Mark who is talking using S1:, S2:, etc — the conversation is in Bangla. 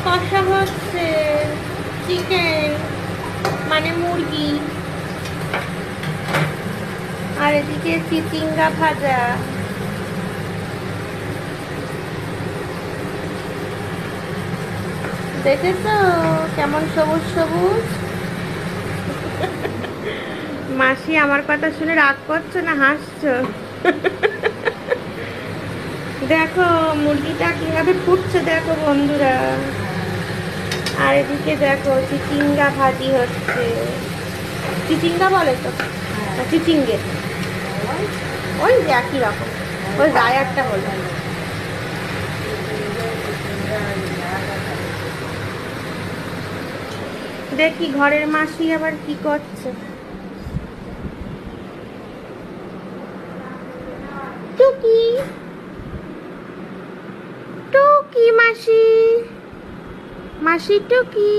S1: কষা হচ্ছে চিকেন মানে মুরগি, আর এদিকে চিচিঙ্গা ভাজা। দেখেছো কেমন সবুজ সবুজ? মাসি আমার কথা শুনে রাগ করছো না হাসছো? দেখো মুরগিটা কিভাবে ফুটছে দেখো বন্ধুরা, আর এদিকে দেখো চিচিঙ্গা ভাজি হচ্ছে। চিচিঙ্গা বলে তো, চিচিঙ্গে ওই যে একই রকম, ওই রায়ারটা বলে। দেখি ঘরের মাসি আবার কি করছে। টুকি টুকি মাসি, মাসি টুকি।